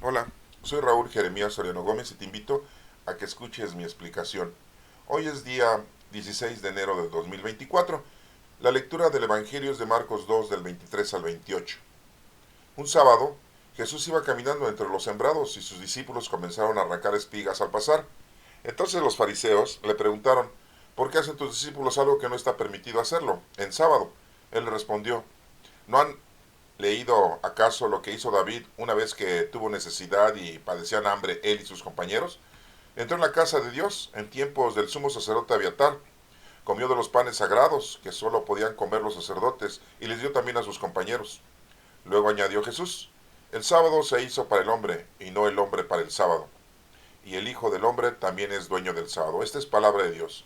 Hola, soy Raúl Jeremías Soriano Gómez y te invito a que escuches mi explicación. Hoy es día 16 de enero de 2024. La lectura del Evangelio es de Marcos 2 del 23 al 28. Un sábado, Jesús iba caminando entre los sembrados y sus discípulos comenzaron a arrancar espigas al pasar. Entonces los fariseos le preguntaron, ¿por qué hacen tus discípulos algo que no está permitido hacerlo en sábado? Él respondió, ¿no han leído acaso lo que hizo David una vez que tuvo necesidad y padecían hambre él y sus compañeros? Entró en la casa de Dios en tiempos del sumo sacerdote Abiatar, comió de los panes sagrados que solo podían comer los sacerdotes y les dio también a sus compañeros. Luego añadió Jesús, el sábado se hizo para el hombre y no el hombre para el sábado. Y el Hijo del Hombre también es dueño del sábado. Esta es palabra de Dios.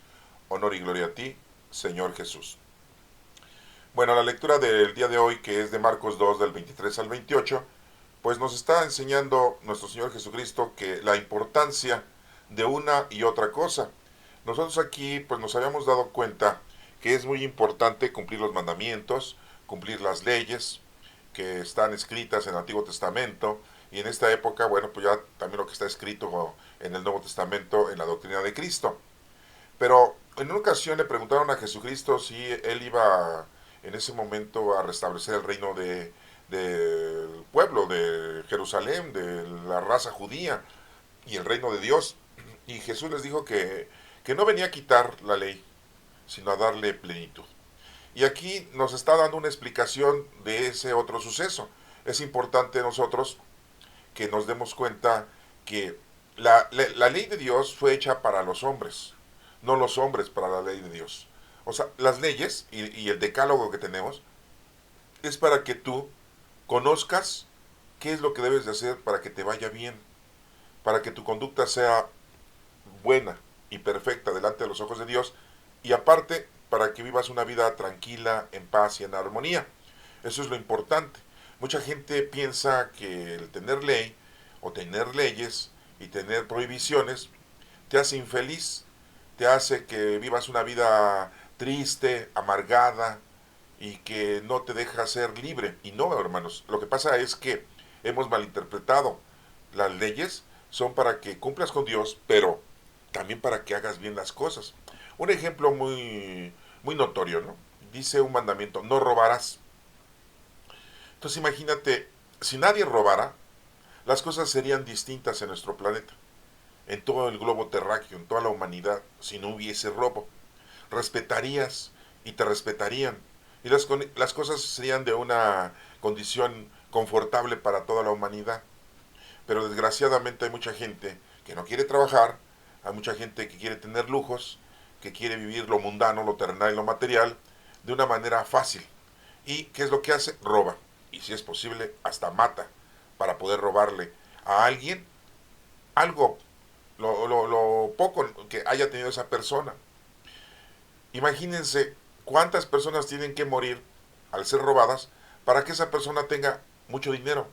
Honor y gloria a ti, Señor Jesús. Bueno, la lectura del día de hoy, que es de Marcos 2, del 23 al 28, pues nos está enseñando nuestro Señor Jesucristo que la importancia de una y otra cosa. Nosotros aquí pues nos habíamos dado cuenta que es muy importante cumplir los mandamientos, cumplir las leyes que están escritas en el Antiguo Testamento, y en esta época, bueno, pues ya también lo que está escrito en el Nuevo Testamento en la doctrina de Cristo. Pero en una ocasión le preguntaron a Jesucristo si él iba en ese momento a restablecer el reino del pueblo, de Jerusalén, de la raza judía y el reino de Dios. Y Jesús les dijo que no venía a quitar la ley, sino a darle plenitud. Y aquí nos está dando una explicación de ese otro suceso. Es importante nosotros que nos demos cuenta que la ley de Dios fue hecha para los hombres, no los hombres para la ley de Dios. O sea, las leyes y el decálogo que tenemos es para que tú conozcas qué es lo que debes de hacer para que te vaya bien, para que tu conducta sea buena y perfecta delante de los ojos de Dios, y aparte para que vivas una vida tranquila, en paz y en armonía. Eso es lo importante. Mucha gente piensa que el tener ley o tener leyes y tener prohibiciones te hace infeliz, te hace que vivas una vida triste, amargada y que no te deja ser libre. Y no, hermanos, lo que pasa es que hemos malinterpretado. Las leyes son para que cumplas con Dios, pero también para que hagas bien las cosas. Un ejemplo muy notorio, ¿no? Dice un mandamiento, no robarás. Entonces imagínate, si nadie robara, las cosas serían distintas en nuestro planeta, en todo el globo terráqueo, en toda la humanidad, si no hubiese robo. Respetarías y te respetarían, y las cosas serían de una condición confortable para toda la humanidad. Pero desgraciadamente hay mucha gente que no quiere trabajar, hay mucha gente que quiere tener lujos, que quiere vivir lo mundano, lo terrenal y lo material de una manera fácil. ¿Y qué es lo que hace? Roba. Y si es posible, hasta mata para poder robarle a alguien algo, lo poco que haya tenido esa persona. Imagínense cuántas personas tienen que morir al ser robadas para que esa persona tenga mucho dinero.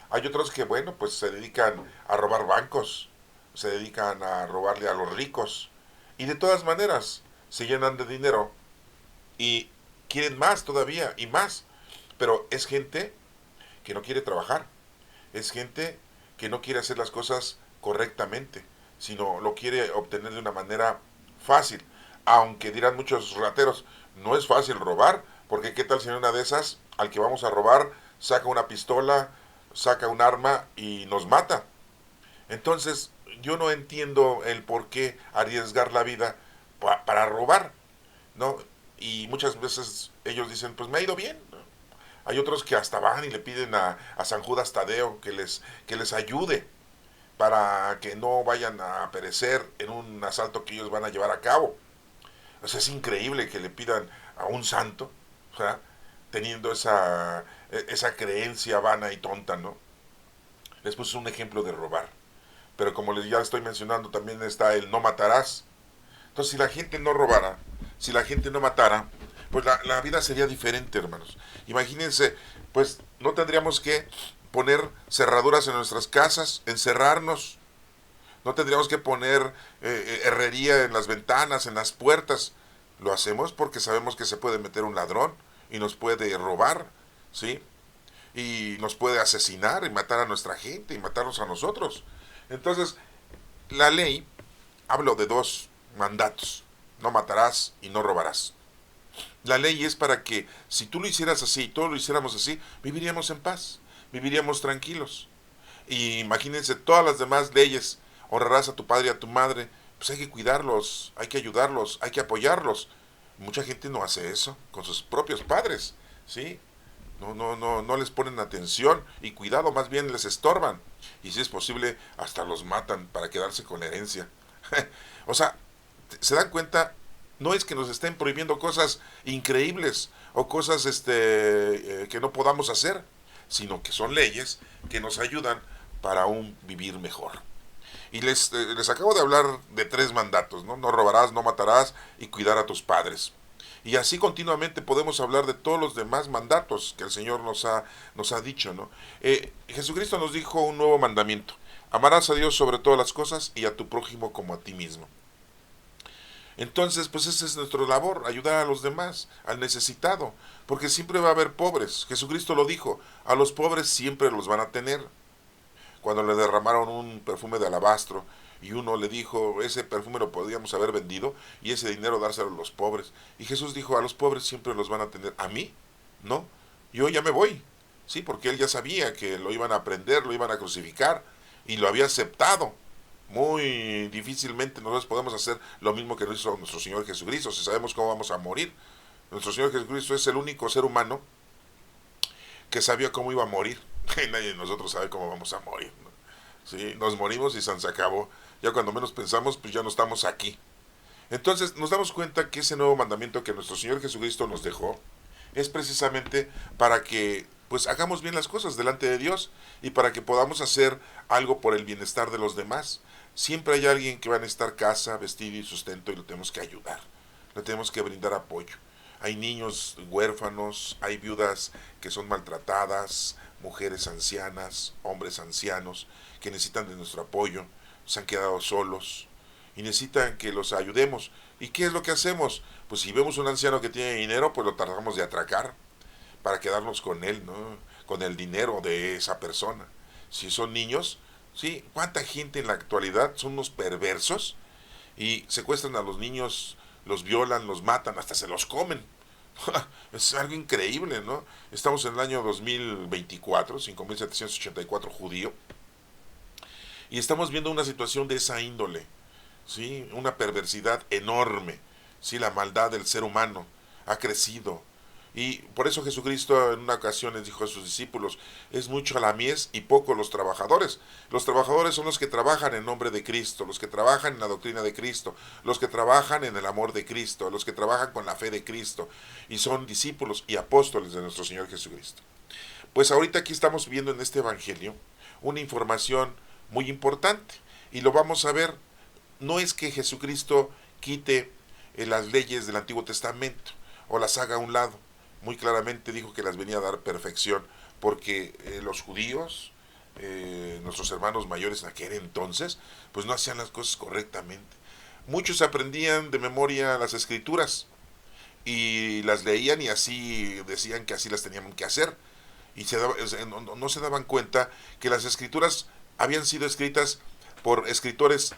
Hay otros que, bueno, pues se dedican a robar bancos, se dedican a robarle a los ricos y de todas maneras se llenan de dinero y quieren más todavía y más. Pero es gente que no quiere trabajar, es gente que no quiere hacer las cosas correctamente, sino lo quiere obtener de una manera fácil. Aunque dirán muchos rateros, no es fácil robar, porque qué tal si en una de esas al que vamos a robar saca una pistola, saca un arma y nos mata. Entonces yo no entiendo el por qué arriesgar la vida para robar, ¿no? Y muchas veces ellos dicen, pues me ha ido bien. Hay otros que hasta van y le piden a San Judas Tadeo que les ayude para que no vayan a perecer en un asalto que ellos van a llevar a cabo. O sea, es increíble que le pidan a un santo, o sea, teniendo esa creencia vana y tonta, ¿no? Les puse un ejemplo de robar. Pero como les ya estoy mencionando, también está el no matarás. Entonces, si la gente no robara, si la gente no matara, pues la vida sería diferente, hermanos. Imagínense, pues no tendríamos que poner cerraduras en nuestras casas, encerrarnos. No tendríamos que poner herrería en las ventanas, en las puertas. Lo hacemos porque sabemos que se puede meter un ladrón y nos puede robar, ¿sí? y nos puede asesinar y matar a nuestra gente y matarnos a nosotros. Entonces, la ley habla de dos mandatos: no matarás y no robarás. La ley es para que si tú lo hicieras así y todos lo hiciéramos así, viviríamos en paz, viviríamos tranquilos. Y imagínense todas las demás leyes: honrarás a tu padre y a tu madre. Pues hay que cuidarlos, hay que ayudarlos, hay que apoyarlos. Mucha gente no hace eso con sus propios padres, ¿sí? No les ponen atención y cuidado, más bien les estorban. Y si es posible, hasta los matan para quedarse con la herencia. O sea, se dan cuenta, no es que nos estén prohibiendo cosas increíbles o cosas que no podamos hacer, sino que son leyes que nos ayudan para un vivir mejor. Y les acabo de hablar de tres mandatos, ¿no? No robarás, no matarás y cuidar a tus padres. Y así continuamente podemos hablar de todos los demás mandatos que el Señor nos ha dicho, ¿no? Jesucristo nos dijo un nuevo mandamiento: amarás a Dios sobre todas las cosas y a tu prójimo como a ti mismo. Entonces, pues esa es nuestra labor: ayudar a los demás, al necesitado, porque siempre va a haber pobres. Jesucristo lo dijo: a los pobres siempre los van a tener. Cuando le derramaron un perfume de alabastro y uno le dijo: ese perfume lo podríamos haber vendido y ese dinero dárselo a los pobres. Y Jesús dijo: a los pobres siempre los van a tener. ¿A mí? No, yo ya me voy. Sí, porque él ya sabía que lo iban a prender, lo iban a crucificar y lo había aceptado. Muy difícilmente nosotros podemos hacer lo mismo que hizo nuestro Señor Jesucristo, si sabemos cómo vamos a morir. Nuestro Señor Jesucristo es el único ser humano que sabía cómo iba a morir. Nadie de nosotros sabe cómo vamos a morir, ¿no? ¿Sí? Nos morimos y se acabó. Ya cuando menos pensamos, pues ya no estamos aquí. Entonces nos damos cuenta que ese nuevo mandamiento que nuestro Señor Jesucristo nos dejó es precisamente para que pues hagamos bien las cosas delante de Dios y para que podamos hacer algo por el bienestar de los demás. Siempre hay alguien que va a necesitar casa, vestido y sustento y lo tenemos que ayudar. Le tenemos que brindar apoyo. Hay niños huérfanos, hay viudas que son maltratadas, mujeres ancianas, hombres ancianos que necesitan de nuestro apoyo, se han quedado solos y necesitan que los ayudemos. ¿Y qué es lo que hacemos? Pues si vemos un anciano que tiene dinero, pues lo tratamos de atracar para quedarnos con él, ¿no? Con el dinero de esa persona. Si son niños, sí, ¿cuánta gente en la actualidad son unos perversos y secuestran a los niños, los violan, los matan, hasta se los comen? Es algo increíble, ¿no? Estamos en el año 2024, 5784 judío, y estamos viendo una situación de esa índole, ¿sí? Una perversidad enorme, ¿sí? La maldad del ser humano ha crecido. Y por eso Jesucristo en una ocasión les dijo a sus discípulos: es mucho la mies y poco los trabajadores. Los trabajadores son los que trabajan en nombre de Cristo, los que trabajan en la doctrina de Cristo, los que trabajan en el amor de Cristo, los que trabajan con la fe de Cristo y son discípulos y apóstoles de nuestro Señor Jesucristo. Pues ahorita aquí estamos viendo en este Evangelio una información muy importante y lo vamos a ver. No es que Jesucristo quite las leyes del Antiguo Testamento o las haga a un lado. Muy claramente dijo que las venía a dar perfección, porque los judíos, nuestros hermanos mayores en aquel entonces, pues no hacían las cosas correctamente. Muchos aprendían de memoria las escrituras y las leían y así decían que así las tenían que hacer. Y no se daban cuenta que las escrituras habían sido escritas por escritores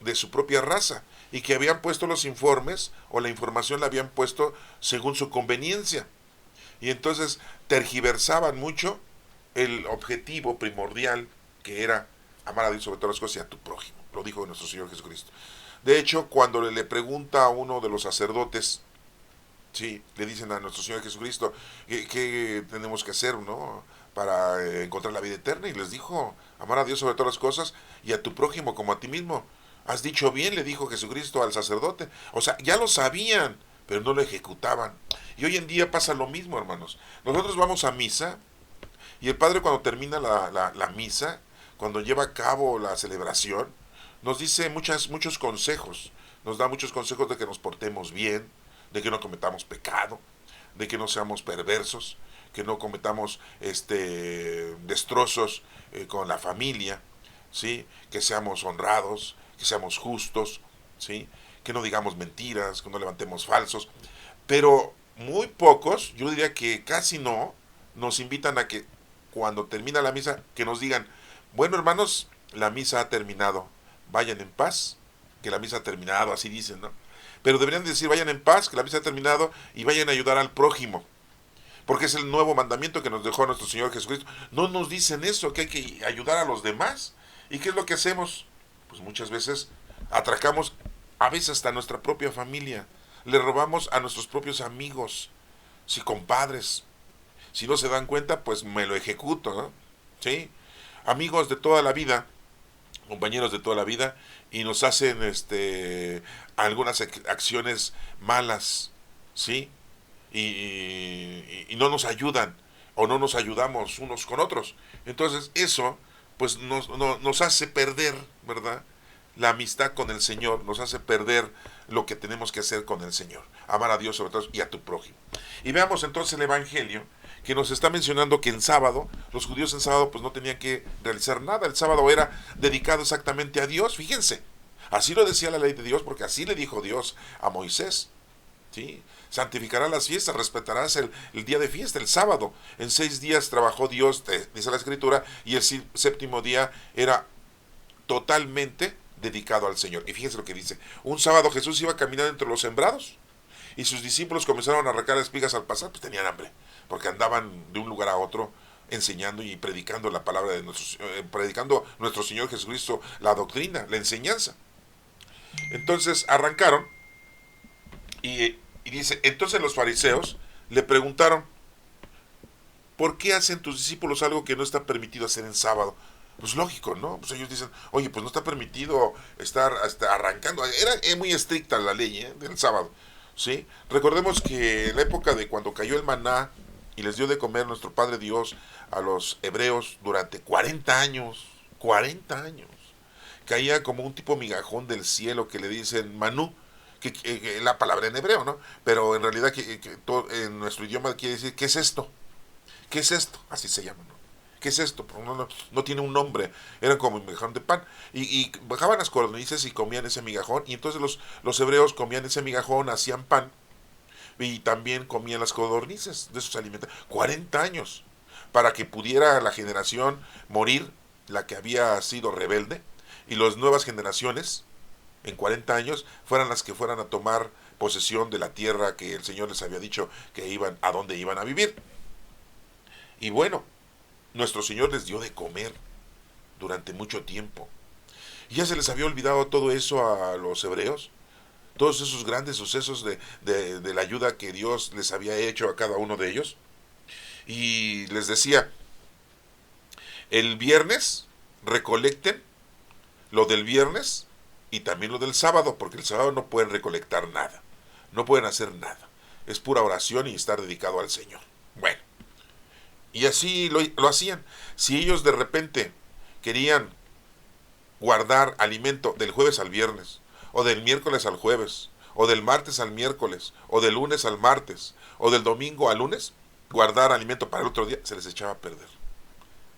de su propia raza y que habían puesto los informes o la información la habían puesto según su conveniencia, y entonces tergiversaban mucho el objetivo primordial, que era amar a Dios sobre todas las cosas y a tu prójimo. Lo dijo nuestro Señor Jesucristo. De hecho, cuando le pregunta a uno de los sacerdotes, sí, le dicen a nuestro Señor Jesucristo qué tenemos que hacer, ¿no?, para encontrar la vida eterna, y les dijo: amar a Dios sobre todas las cosas y a tu prójimo como a ti mismo. Has dicho bien, le dijo Jesucristo al sacerdote. O sea, ya lo sabían, pero no lo ejecutaban. Y hoy en día pasa lo mismo, hermanos. Nosotros vamos a misa y el Padre, cuando termina la misa, cuando lleva a cabo la celebración, nos dice muchos consejos. Nos da muchos consejos de que nos portemos bien, de que no cometamos pecado, de que no seamos perversos, que no cometamos destrozos con la familia, ¿sí? Que seamos honrados, que seamos justos, ¿sí? Que no digamos mentiras, que no levantemos falsos. Pero muy pocos, yo diría que casi no, nos invitan a que cuando termina la misa, que nos digan, bueno hermanos, la misa ha terminado, vayan en paz, que la misa ha terminado, así dicen, ¿no? Pero deberían decir, vayan en paz, que la misa ha terminado y vayan a ayudar al prójimo, porque es el nuevo mandamiento que nos dejó nuestro Señor Jesucristo. No nos dicen eso, que hay que ayudar a los demás. ¿Y qué es lo que hacemos? Pues muchas veces atracamos, a veces hasta nuestra propia familia, le robamos a nuestros propios amigos, si compadres, si no se dan cuenta, pues me lo ejecuto, ¿no? ¿Sí? Amigos de toda la vida, compañeros de toda la vida, y nos hacen algunas acciones malas, ¿sí? Y no nos ayudan, o no nos ayudamos unos con otros. Entonces eso pues nos hace perder, ¿verdad? La amistad con el Señor, nos hace perder lo que tenemos que hacer con el Señor, amar a Dios sobre todo y a tu prójimo. Y veamos entonces el Evangelio, que nos está mencionando que en sábado, los judíos en sábado pues no tenían que realizar nada, el sábado era dedicado exactamente a Dios, fíjense, así lo decía la ley de Dios, porque así le dijo Dios a Moisés, ¿sí? Santificarás las fiestas, respetarás el día de fiesta, el sábado. En 6 días trabajó Dios, dice la Escritura, y el séptimo día era totalmente dedicado al Señor. Y fíjense lo que dice, un sábado Jesús iba caminando entre los sembrados, y sus discípulos comenzaron a arrancar espigas al pasar, pues tenían hambre, porque andaban de un lugar a otro enseñando y predicando la palabra de predicando nuestro Señor Jesucristo, la doctrina, la enseñanza. Entonces arrancaron y dice, entonces los fariseos le preguntaron, ¿por qué hacen tus discípulos algo que no está permitido hacer en sábado? Pues lógico, ¿no? Pues ellos dicen, oye, pues no está permitido estar hasta arrancando. Era muy estricta la ley del sábado, ¿sí? Recordemos que en la época de cuando cayó el maná y les dio de comer nuestro Padre Dios a los hebreos durante 40 años, 40 años, caía como un tipo migajón del cielo que le dicen manú, que la palabra en hebreo, ¿no? Pero en realidad en nuestro idioma quiere decir, ¿qué es esto? ¿Qué es esto? Así se llama, ¿no? ¿Qué es esto? No tiene un nombre, era como un migajón de pan. Y bajaban las codornices y comían ese migajón, y entonces los hebreos comían ese migajón, hacían pan, y también comían las codornices de sus alimentos. 40 años, para que pudiera la generación morir, la que había sido rebelde, y las nuevas generaciones, en 40 años, fueran las que fueran a tomar posesión de la tierra que el Señor les había dicho que iban, a dónde iban a vivir. Y bueno, nuestro Señor les dio de comer durante mucho tiempo. Y ya se les había olvidado todo eso a los hebreos, todos esos grandes sucesos de la ayuda que Dios les había hecho a cada uno de ellos. Y les decía, el viernes recolecten lo del viernes y también lo del sábado, porque el sábado no pueden recolectar nada, no pueden hacer nada. Es pura oración y estar dedicado al Señor. Bueno, y así lo hacían. Si ellos de repente querían guardar alimento del jueves al viernes, o del miércoles al jueves, o del martes al miércoles, o del lunes al martes, o del domingo al lunes, guardar alimento para el otro día, se les echaba a perder.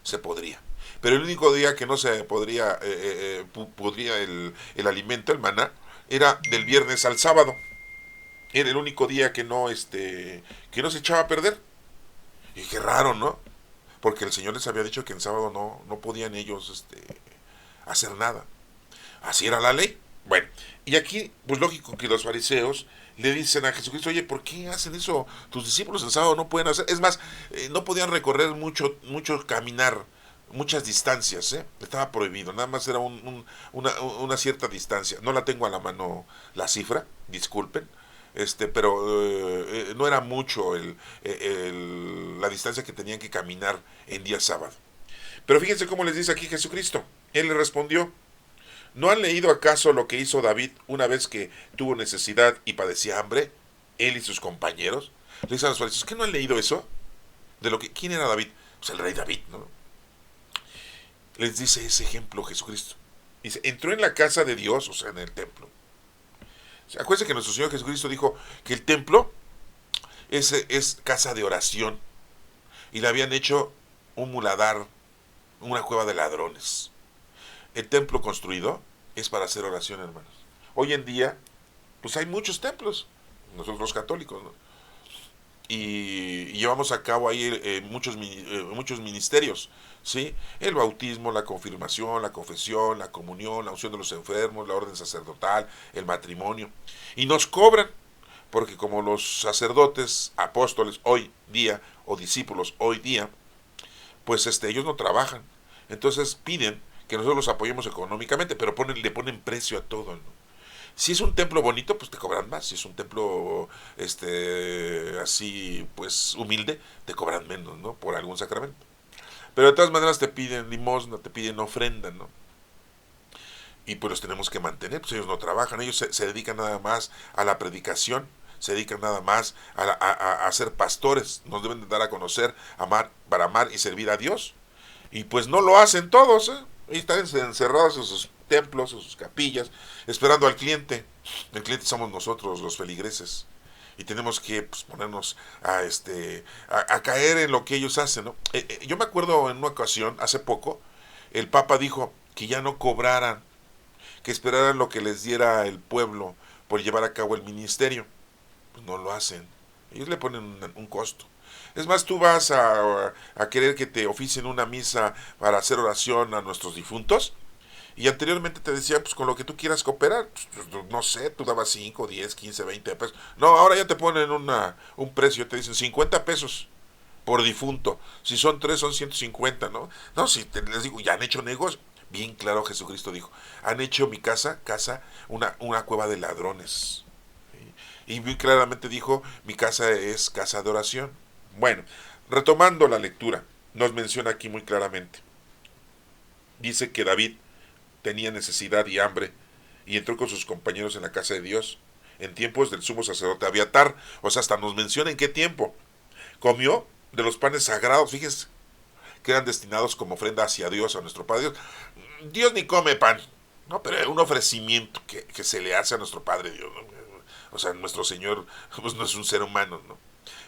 Se podría. Pero el único día que no se podría el alimento, el maná, era del viernes al sábado. Era el único día que no se echaba a perder. Y qué raro, ¿no? Porque el Señor les había dicho que en sábado no podían ellos hacer nada. Así era la ley. Bueno, y aquí, pues lógico que los fariseos le dicen a Jesucristo, oye, ¿por qué hacen eso? Tus discípulos el sábado no pueden hacer. Es más, no podían recorrer mucho caminar, muchas distancias, ¿eh? Estaba prohibido, nada más era una cierta distancia. No la tengo a la mano la cifra, disculpen, pero no era mucho la distancia que tenían que caminar en día sábado. Pero fíjense cómo les dice aquí Jesucristo. Él le respondió, ¿no han leído acaso lo que hizo David una vez que tuvo necesidad y padecía hambre? Él y sus compañeros. Le dicen a los fariseos, ¿qué no han leído eso? ¿Quién era David? Pues el rey David, ¿no? Les dice ese ejemplo Jesucristo. Dice, entró en la casa de Dios, o sea, en el templo. Acuérdense que nuestro Señor Jesucristo dijo que el templo es casa de oración. Y le habían hecho un muladar, una cueva de ladrones. El templo construido es para hacer oración, hermanos. Hoy en día, pues hay muchos templos, nosotros los católicos, ¿no? y llevamos a cabo ahí muchos ministerios, ¿sí? El bautismo, la confirmación, la confesión, la comunión, la unción de los enfermos, la orden sacerdotal, el matrimonio. Y nos cobran, porque como los sacerdotes, apóstoles hoy día, o discípulos hoy día, pues ellos no trabajan. Entonces piden que nosotros los apoyemos económicamente, pero le ponen precio a todo, ¿no? Si es un templo bonito, pues te cobran más. Si es un templo así, pues humilde, te cobran menos, ¿no? Por algún sacramento. Pero de todas maneras te piden limosna, te piden ofrenda, ¿no? Y pues los tenemos que mantener, pues ellos no trabajan, ellos se dedican nada más a la predicación, se dedican nada más a ser pastores, nos deben de dar a conocer, amar, para amar y servir a Dios. Y pues no lo hacen todos, ¿eh? Y están encerrados en sus templos, en sus capillas, esperando al cliente. El cliente somos nosotros, los feligreses. Y tenemos que pues, ponernos a caer en lo que ellos hacen, ¿no? Yo me acuerdo en una ocasión, hace poco, el Papa dijo que ya no cobraran, que esperaran lo que les diera el pueblo por llevar a cabo el ministerio. Pues no lo hacen. Ellos le ponen un costo. Es más, tú vas a querer que te oficien una misa para hacer oración a nuestros difuntos. Y anteriormente te decía, pues con lo que tú quieras cooperar, pues, no sé, tú dabas 5, 10, 15, 20 pesos. No, ahora ya te ponen un precio, te dicen 50 pesos por difunto. Si son 3 son 150, ¿no? No, si les digo, ya han hecho negocio. Bien claro Jesucristo dijo, han hecho mi casa, una cueva de ladrones. ¿Sí? Y muy claramente dijo, mi casa es casa de oración. Bueno, retomando la lectura, nos menciona aquí muy claramente. Dice que David tenía necesidad y hambre y entró con sus compañeros en la casa de Dios en tiempos del sumo sacerdote Abiatar. O sea, hasta nos menciona en qué tiempo. Comió de los panes sagrados, fíjense, que eran destinados como ofrenda hacia Dios, a nuestro Padre Dios. Dios ni come pan, ¿no? Pero es un ofrecimiento que se le hace a nuestro Padre Dios, ¿no? O sea, nuestro Señor pues, no es un ser humano, ¿no?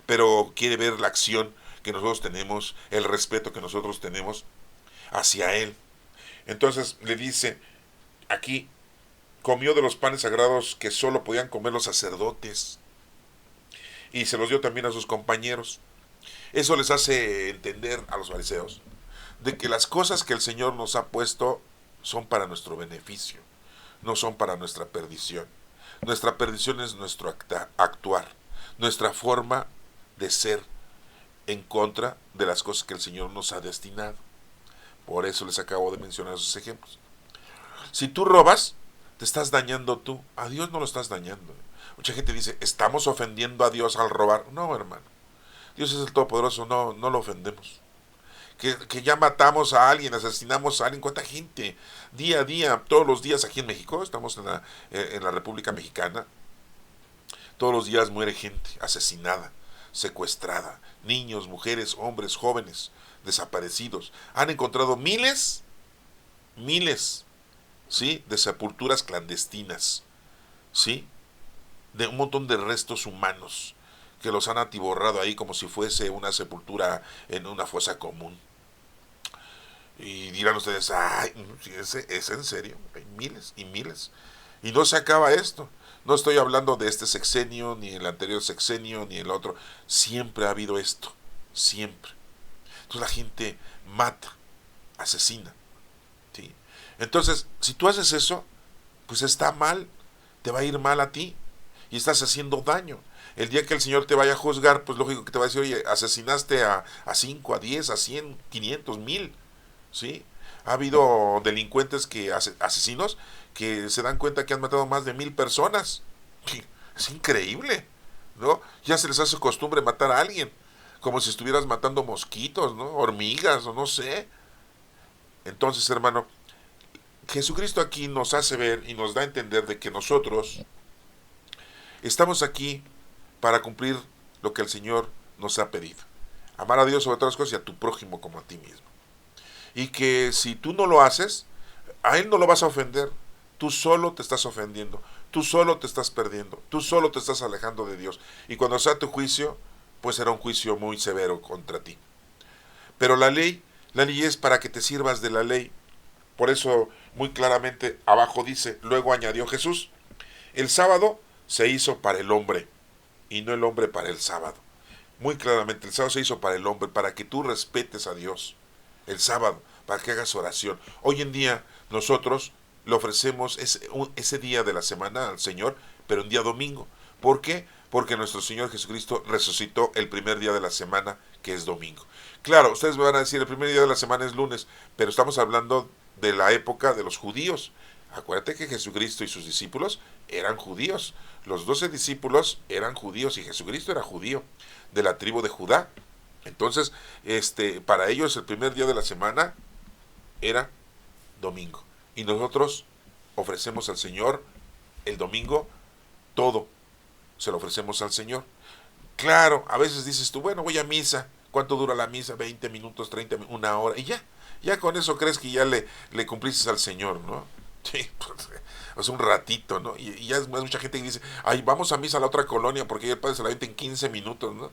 Pero quiere ver la acción que nosotros tenemos, el respeto que nosotros tenemos hacia Él. Entonces le dice, aquí comió de los panes sagrados que solo podían comer los sacerdotes y se los dio también a sus compañeros. Eso les hace entender a los fariseos de que las cosas que el Señor nos ha puesto son para nuestro beneficio, no son para nuestra perdición. Nuestra perdición es nuestro actuar, nuestra forma de ser en contra de las cosas que el Señor nos ha destinado. Por eso les acabo de mencionar esos ejemplos. Si tú robas, te estás dañando tú. A Dios no lo estás dañando. Mucha gente dice, estamos ofendiendo a Dios al robar. No, hermano. Dios es el Todopoderoso, no lo ofendemos. Que ya matamos a alguien, asesinamos a alguien. ¿Cuánta gente? Día a día, todos los días aquí en México, estamos en la República Mexicana, todos los días muere gente asesinada, secuestrada, niños, mujeres, hombres, jóvenes, desaparecidos. Han encontrado miles, ¿sí? De sepulturas clandestinas, ¿sí? De un montón de restos humanos que los han atiborrado ahí como si fuese una sepultura en una fosa común. Y dirán ustedes, ay, ¿es en serio? Hay miles y miles. Y no se acaba esto. No estoy hablando de este sexenio, ni el anterior sexenio, ni el otro. Siempre ha habido esto. Siempre. Entonces la gente mata, asesina. ¿Sí? Entonces, si tú haces eso, pues está mal. Te va a ir mal a ti. Y estás haciendo daño. El día que el Señor te vaya a juzgar, pues lógico que te va a decir, oye, asesinaste a 5, a 10, a 100, 500, 1000. ¿Sí? Ha habido delincuentes asesinos que se dan cuenta que han matado más de 1000 personas. Es increíble, ¿no? Ya se les hace costumbre matar a alguien, como si estuvieras matando mosquitos, ¿no? Hormigas, o no sé. Entonces, hermano, Jesucristo aquí nos hace ver y nos da a entender de que nosotros estamos aquí para cumplir lo que el Señor nos ha pedido. Amar a Dios sobre todas las cosas y a tu prójimo como a ti mismo. Y que si tú no lo haces, a Él no lo vas a ofender. Tú solo te estás ofendiendo. Tú solo te estás perdiendo. Tú solo te estás alejando de Dios. Y cuando sea tu juicio, pues será un juicio muy severo contra ti. Pero la ley es para que te sirvas de la ley. Por eso muy claramente abajo dice, luego añadió Jesús, el sábado se hizo para el hombre y no el hombre para el sábado. muy claramente, el sábado se hizo para el hombre, para que tú respetes a Dios. El sábado, para que hagas oración. Hoy en día nosotros le ofrecemos ese día de la semana al Señor, pero un día domingo. ¿Por qué? Porque nuestro Señor Jesucristo resucitó el primer día de la semana, que es domingo. Claro, ustedes me van a decir, el primer día de la semana es lunes, pero estamos hablando de la época de los judíos. Acuérdate que Jesucristo y sus discípulos eran judíos. Los 12 discípulos eran judíos y Jesucristo era judío, de la tribu de Judá. Entonces, para ellos el primer día de la semana era domingo. Y nosotros ofrecemos al Señor el domingo todo. Se lo ofrecemos al Señor. Claro, a veces dices tú, bueno, voy a misa. ¿Cuánto dura la misa? 20 minutos, 30 minutos, una hora. Y ya, ya con eso crees que ya le cumpliste al Señor, ¿no? Sí, pues, o sea, un ratito, ¿no? Y ya es mucha gente que dice, ay, vamos a misa a la otra colonia porque ya el padre se la vente en 15 minutos, ¿no?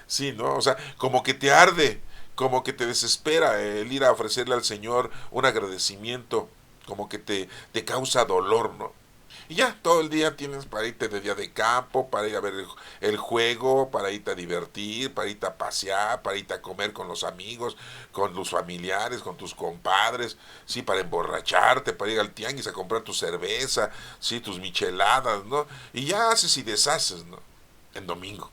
Sí, ¿no? O sea, como que te arde, como que te desespera el ir a ofrecerle al Señor un agradecimiento, como que te causa dolor, ¿no? Y ya, todo el día tienes para irte de día de campo, para ir a ver el juego, para irte a divertir, para irte a pasear, para irte a comer con los amigos, con los familiares, con tus compadres, sí, para emborracharte, para ir al tianguis a comprar tu cerveza, sí, tus micheladas, ¿no? Y ya haces y deshaces, ¿no? En domingo.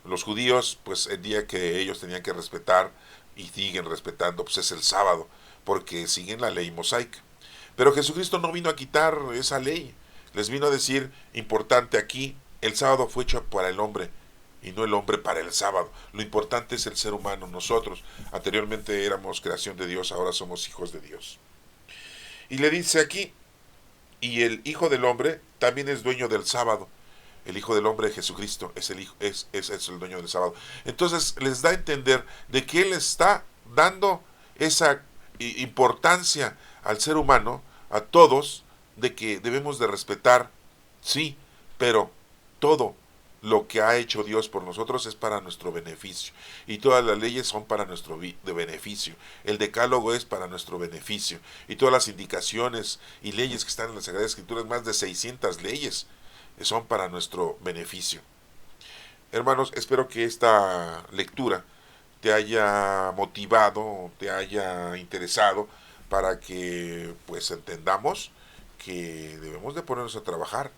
Los judíos, pues el día que ellos tenían que respetar y siguen respetando, pues es el sábado, porque siguen la ley mosaica. Pero Jesucristo no vino a quitar esa ley, les vino a decir, importante aquí, el sábado fue hecho para el hombre y no el hombre para el sábado. Lo importante es el ser humano, nosotros. Anteriormente éramos creación de Dios, ahora somos hijos de Dios. Y le dice aquí, y el Hijo del Hombre también es dueño del sábado. El Hijo del Hombre, Jesucristo, es el hijo, es el dueño del sábado. Entonces les da a entender de que Él está dando esa importancia al ser humano, a todos, de que debemos de respetar, sí, pero todo lo que ha hecho Dios por nosotros es para nuestro beneficio. Y todas las leyes son para nuestro beneficio. El decálogo es para nuestro beneficio. Y todas las indicaciones y leyes que están en las Sagradas Escrituras, más de 600 leyes, son para nuestro beneficio. Hermanos, espero que esta lectura te haya motivado, te haya interesado, para que pues entendamos que debemos de ponernos a trabajar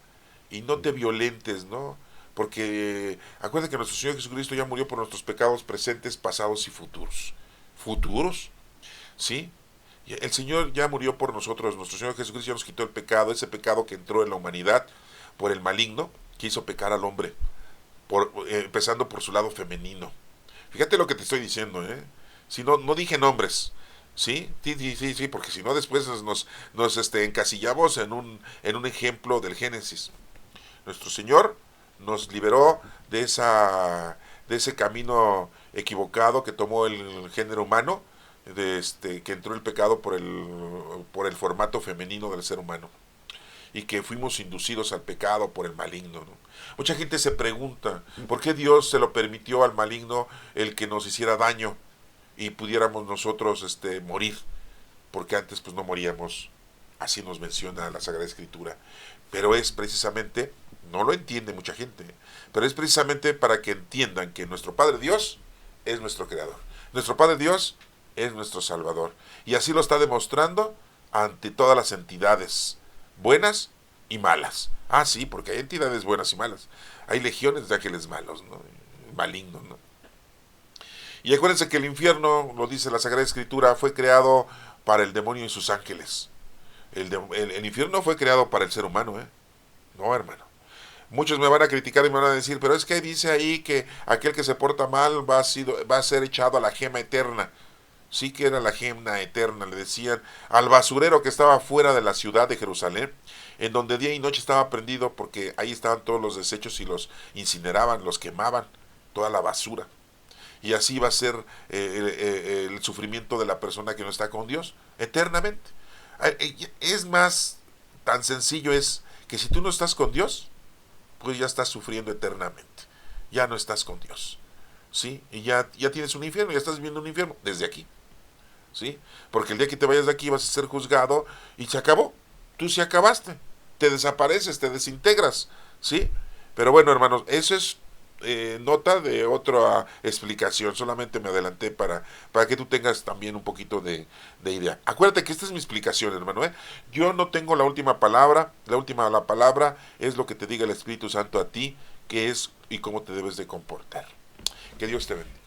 y no te violentes, ¿no? Porque acuérdate que nuestro Señor Jesucristo ya murió por nuestros pecados presentes, pasados y futuros. ¿Futuros? ¿Sí? El Señor ya murió por nosotros, nuestro Señor Jesucristo ya nos quitó el pecado, ese pecado que entró en la humanidad por el maligno que hizo pecar al hombre, empezando por su lado femenino. Fíjate lo que te estoy diciendo, ¿eh? Si no dije nombres, ¿sí? Sí, porque si no después nos encasillamos en un ejemplo del Génesis. Nuestro Señor nos liberó de ese camino equivocado que tomó el género humano, que entró el pecado por el formato femenino del ser humano, y que fuimos inducidos al pecado por el maligno, ¿no? Mucha gente se pregunta, ¿por qué Dios se lo permitió al maligno el que nos hiciera daño y pudiéramos nosotros morir? Porque antes pues no moríamos, así nos menciona la Sagrada Escritura. Pero es precisamente, no lo entiende mucha gente, pero es precisamente para que entiendan que nuestro Padre Dios es nuestro Creador. Nuestro Padre Dios es nuestro Salvador. Y así lo está demostrando ante todas las entidades buenas y malas. Ah, sí, porque hay entidades buenas y malas. Hay legiones de ángeles malos, ¿no? Malignos, ¿no? Y acuérdense que el infierno, lo dice la Sagrada Escritura, fue creado para el demonio y sus ángeles. El infierno fue creado para el ser humano, ¿eh? No, hermano. Muchos me van a criticar y me van a decir, pero es que dice ahí que aquel que se porta mal va a ser echado a la gema eterna. Sí que era la gema eterna, le decían al basurero que estaba fuera de la ciudad de Jerusalén, en donde día y noche estaba prendido, porque ahí estaban todos los desechos y los incineraban, los quemaban, toda la basura. Y así va a ser el sufrimiento de la persona que no está con Dios eternamente. Es más, tan sencillo es que si tú no estás con Dios, pues ya estás sufriendo eternamente, ya no estás con Dios, ¿sí? Y ya tienes un infierno, ya estás viviendo un infierno desde aquí, ¿sí? Porque el día que te vayas de aquí vas a ser juzgado y se acabó, tú sí acabaste, te desapareces, te desintegras, ¿sí? Pero bueno, hermanos, eso es nota de otra explicación, solamente me adelanté para que tú tengas también un poquito de idea. Acuérdate que esta es mi explicación, hermano, ¿eh? Yo no tengo la última palabra, la palabra es lo que te diga el Espíritu Santo a ti, qué es y cómo te debes de comportar. Que Dios te bendiga.